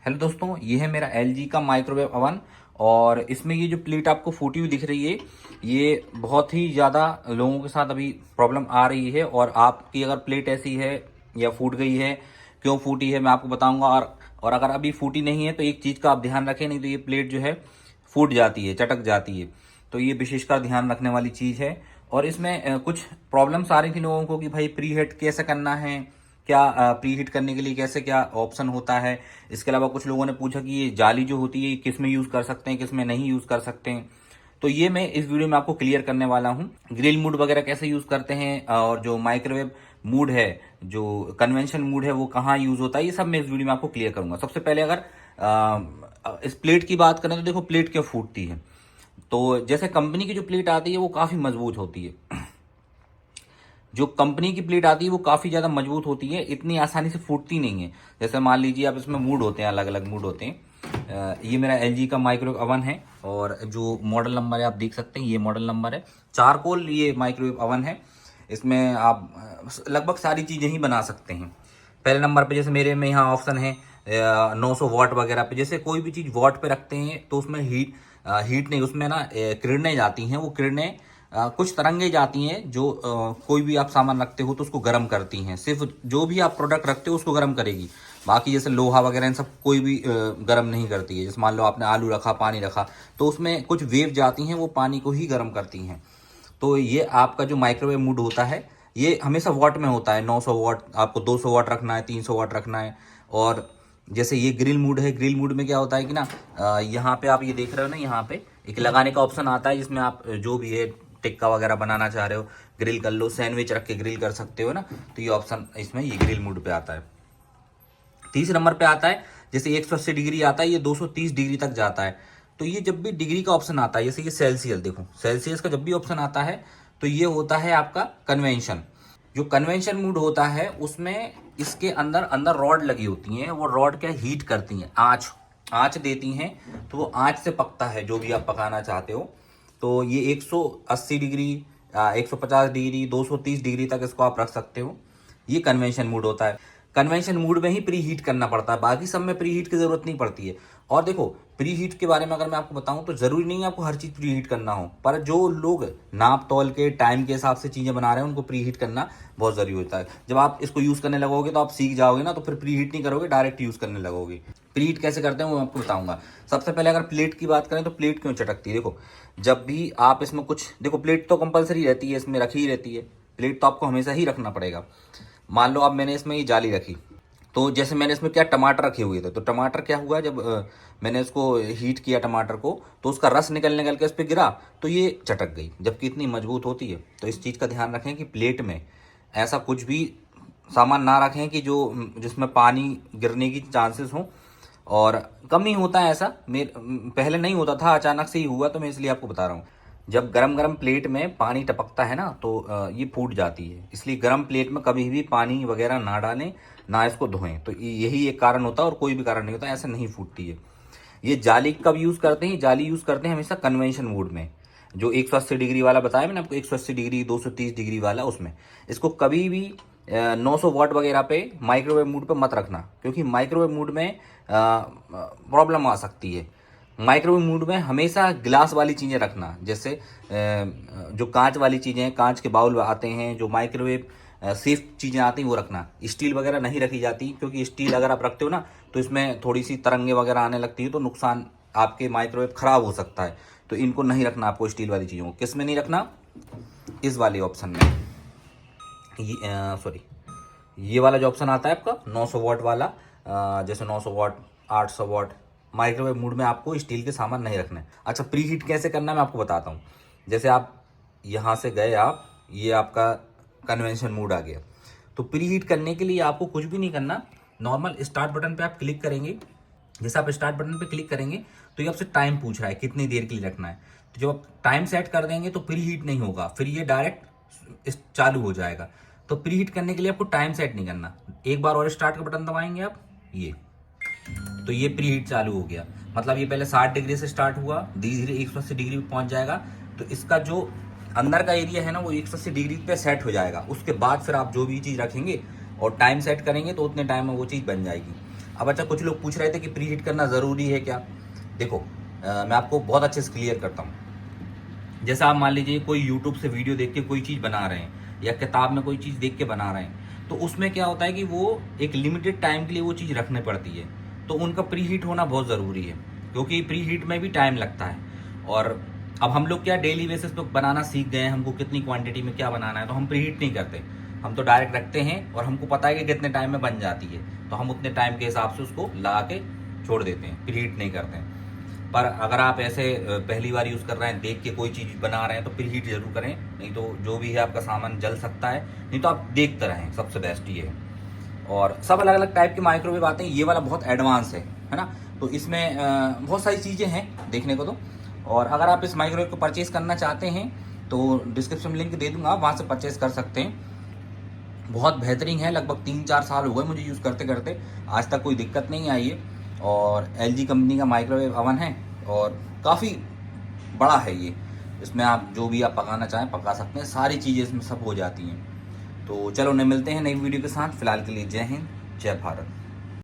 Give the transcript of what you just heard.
Hello दोस्तों, ये है मेरा LG का माइक्रोवेव अवन। और इसमें ये जो प्लेट आपको फूटी हुई दिख रही है, ये बहुत ही ज़्यादा लोगों के साथ अभी प्रॉब्लम आ रही है। और आपकी अगर प्लेट ऐसी है या फूट गई है, क्यों फूटी है मैं आपको बताऊंगा। और अगर अभी फूटी नहीं है तो एक चीज़ का आप ध्यान रखें, नहीं तो ये प्लेट जो है फूट जाती है, चटक जाती है। तो ये विशेषकर ध्यान रखने वाली चीज़ है। और इसमें कुछ प्रॉब्लम्स आ रही थी लोगों को कि भाई प्री हीट कैसे करना है, क्या प्री हीट करने के लिए कैसे क्या ऑप्शन होता है। इसके अलावा कुछ लोगों ने पूछा कि ये जाली जो होती है ये किस में यूज़ कर सकते हैं, किस में नहीं यूज़ कर सकते हैं। तो ये मैं इस वीडियो में आपको क्लियर करने वाला हूँ। ग्रिल मूड वगैरह कैसे यूज़ करते हैं, और जो माइक्रोवेव मूड है, जो कन्वेंशन मूड है, वो कहाँ यूज़ होता है, ये सब मैं इस वीडियो में आपको क्लियर करूंगा। सबसे पहले अगर इस प्लेट की बात करें तो देखो प्लेट क्यों फूटती है। तो जैसे कंपनी की जो प्लेट आती है वो काफ़ी मजबूत होती है। जो कंपनी की प्लेट आती है वो काफ़ी ज़्यादा मजबूत होती है, इतनी आसानी से फूटती नहीं है। जैसे मान लीजिए आप इसमें मूड होते हैं, अलग अलग मूड होते हैं। ये मेरा LG का माइक्रोवेव अवन है, और जो मॉडल नंबर है आप देख सकते हैं, ये मॉडल नंबर है। चारकोल ये माइक्रोवेव अवन है। इसमें आप लगभग सारी चीज़ें ही बना सकते हैं। पहले नंबर पे जैसे मेरे में यहाँ ऑप्शन है 900 वाट वगैरह पे। जैसे कोई भी चीज़ वाट पे रखते हैं तो उसमें हीट नहीं, उसमें ना किरणें जाती हैं। वो किरणें कुछ तरंगे जाती हैं जो कोई भी आप सामान रखते हो तो उसको गर्म करती हैं। सिर्फ जो भी आप प्रोडक्ट रखते हो उसको गर्म करेगी। बाकी जैसे लोहा वगैरह इन सब कोई भी गर्म नहीं करती है। जैसे मान लो आपने आलू रखा, पानी रखा, तो उसमें कुछ वेव जाती हैं, वो पानी को ही गर्म करती हैं। तो ये आपका जो माइक्रोवेव मूड होता है ये हमेशा वाट में होता है। 900 वाट, आपको 200 वाट रखना है, 300 वाट रखना है। और जैसे ये ग्रिल मूड है, ग्रिल मूड में क्या होता है कि ना यहाँ पे आप ये देख रहे हो ना, यहाँ पे एक लगाने का ऑप्शन आता है जिसमें आप जो भी है टिक्का वगैरह बनाना चाह रहे हो, ग्रिल कर लो, सैंडविच रख के ग्रिल कर सकते हो ना। तो ये ऑप्शन इसमें ये ग्रिल मूड पे आता है। तीसरे नंबर पे आता है जैसे 180 डिग्री आता है, ये 230 डिग्री तक जाता है। तो ये जब भी डिग्री का ऑप्शन आता है, जैसे ये सेल्सियस, देखो सेल्सियस का जब भी ऑप्शन आता है तो ये होता है आपका कन्वेंशन। जो कन्वेंशन मूड होता है उसमें इसके अंदर अंदर रॉड लगी होती हैं। वो रॉड क्या हीट करती हैं, आँच आँच देती हैं। तो वो आँच से पकता है जो भी आप पकाना चाहते हो। तो ये 180 डिग्री, 150 डिग्री, 230 डिग्री तक इसको आप रख सकते हो। ये कन्वेंशन मूड होता है। कन्वेंशन मूड में ही प्री हीट करना पड़ता है, बाकी सब में प्री हीट की जरूरत नहीं पड़ती है। और देखो प्री हीट के बारे में अगर मैं आपको बताऊं तो जरूरी नहीं है आपको हर चीज प्री हीट करना हो, पर जो लोग नाप तौल के टाइम के हिसाब से चीजें बना रहे हैं उनको प्री हीट करना बहुत जरूरी होता है। जब आप इसको यूज करने लगोगे तो आप सीख जाओगे ना, तो फिर प्री हीट नहीं करोगे, डायरेक्ट यूज करने लगोगे। प्री हीट कैसे करते हैं वो मैं आपको बताऊंगा। सबसे पहले अगर प्लेट की बात करें तो प्लेट क्यों चटकती है, देखो जब भी आप इसमें कुछ, देखो प्लेट तो कंपलसरी रहती है, इसमें रखी ही रहती है। प्लेट तो आपको हमेशा ही रखना पड़ेगा। मान लो अब मैंने इसमें ये जाली रखी, तो जैसे मैंने इसमें क्या टमाटर रखे हुए थे, तो टमाटर क्या हुआ, जब मैंने इसको हीट किया टमाटर को, तो उसका रस निकल के इस पर गिरा, तो ये चटक गई, जबकि इतनी मजबूत होती है। तो इस चीज़ का ध्यान रखें कि प्लेट में ऐसा कुछ भी सामान ना रखें कि जो जिसमें पानी गिरने की चांसेस हो। और कम ही होता है ऐसा, पहले नहीं होता था, अचानक से ही हुआ, तो मैं इसलिए आपको बता रहा हूँ। जब गरम गरम प्लेट में पानी टपकता है ना तो ये फूट जाती है। इसलिए गरम प्लेट में कभी भी पानी वगैरह ना डालें, ना इसको धोएं। तो यही एक कारण होता है, और कोई भी कारण नहीं होता, ऐसे नहीं फूटती है। ये जाली कब यूज़ करते हैं, जाली यूज़ करते हैं हमेशा कन्वेंशन मोड में। जो 180 डिग्री वाला बताया मैंने आपको, 180 डिग्री, 230 डिग्री वाला, उसमें इसको कभी भी 900 वाट वगैरह पे माइक्रोवेव मूड पे मत रखना, क्योंकि माइक्रोवेव मूड में प्रॉब्लम आ सकती है। माइक्रोवेव मूड में हमेशा ग्लास वाली चीज़ें रखना, जैसे जो कांच वाली चीज़ें, कांच के बाउल आते हैं, जो माइक्रोवेव सेफ चीज़ें आती हैं वो रखना। स्टील वगैरह नहीं रखी जाती, क्योंकि स्टील अगर आप रखते हो ना तो इसमें थोड़ी सी तरंगे वगैरह आने लगती है, तो नुकसान, आपके माइक्रोवेव खराब हो सकता है। तो इनको नहीं रखना आपको, स्टील वाली चीज़ों को। किस में नहीं रखना, इस वाले ऑप्शन में, सॉरी ये वाला जो ऑप्शन आता है आपका 900 वाट वाला, जैसे 900 वाट, 800 वाट, माइक्रोवेव मूड में आपको स्टील के सामान नहीं रखना है। अच्छा, प्री हीट कैसे करना है मैं आपको बताता हूँ। जैसे आप यहाँ से गए, आप ये आपका कन्वेंशन मूड आ गया। तो प्री हीट करने के लिए आपको कुछ भी नहीं करना, नॉर्मल स्टार्ट बटन पे आप क्लिक करेंगे। जैसे आप स्टार्ट बटन पे क्लिक करेंगे तो ये आपसे टाइम पूछ रहा है कितनी देर के लिए रखना है। तो जब आप टाइम सेट कर देंगे तो प्री हीट नहीं होगा, फिर ये डायरेक्ट चालू हो जाएगा। तो प्री हीट करने के लिए आपको टाइम सेट नहीं करना, एक बार और स्टार्ट का बटन दबाएंगे आप, ये, तो ये प्री हीट चालू हो गया। मतलब ये पहले 60 डिग्री से स्टार्ट हुआ, धीरे धीरे 180 डिग्री पे पहुंच जाएगा। तो इसका जो अंदर का एरिया है ना वो 180 डिग्री पे सेट हो जाएगा। उसके बाद फिर आप जो भी चीज़ रखेंगे और टाइम सेट करेंगे तो उतने टाइम में वो चीज़ बन जाएगी। अब अच्छा, कुछ लोग पूछ रहे थे कि प्री हीट करना ज़रूरी है क्या। देखो मैं आपको बहुत अच्छे से क्लियर करता हूँ। जैसा आप मान लीजिए कोई यूट्यूब से वीडियो देख के कोई चीज़ बना रहे हैं या किताब में कोई चीज़ देख के बना रहे हैं, तो उसमें क्या होता है कि वो एक लिमिटेड टाइम के लिए वो चीज़ रखनी पड़ती है, तो उनका प्री हीट होना बहुत ज़रूरी है, क्योंकि प्री हीट में भी टाइम लगता है। और अब हम लोग क्या डेली बेसिस पे बनाना सीख गए हैं, हमको कितनी क्वांटिटी में क्या बनाना है, तो हम प्री हीट नहीं करते, हम तो डायरेक्ट रखते हैं और हमको पता है कि कितने टाइम में बन जाती है, तो हम उतने टाइम के हिसाब से उसको लगा के छोड़ देते हैं, प्री हीट नहीं करते हैं। पर अगर आप ऐसे पहली बार यूज़ कर रहे हैं, देख के कोई चीज़ बना रहे हैं, तो प्री हीट जरूर करें, नहीं तो जो भी है आपका सामान जल सकता है। नहीं तो आप देखते रहें, सबसे बेस्ट ये है। और सब अलग अलग टाइप के माइक्रोवेव आते हैं, ये वाला बहुत एडवांस है ना। तो इसमें बहुत सारी चीज़ें हैं देखने को तो। और अगर आप इस माइक्रोवेव को परचेज़ करना चाहते हैं तो डिस्क्रिप्शन में लिंक दे दूंगा, आप वहाँ से परचेज़ कर सकते हैं। बहुत बेहतरीन है, लगभग 3-4 साल हो गए मुझे यूज़ करते करते, आज तक कोई दिक्कत नहीं आई है। और LG कंपनी का माइक्रोवेव अवन है और काफ़ी बड़ा है ये। इसमें आप जो भी आप पकाना चाहें पका सकते हैं, सारी चीज़ें इसमें सब हो जाती हैं। तो चलो मिलते हैं नई वीडियो के साथ। फिलहाल के लिए जय हिंद, जय भारत।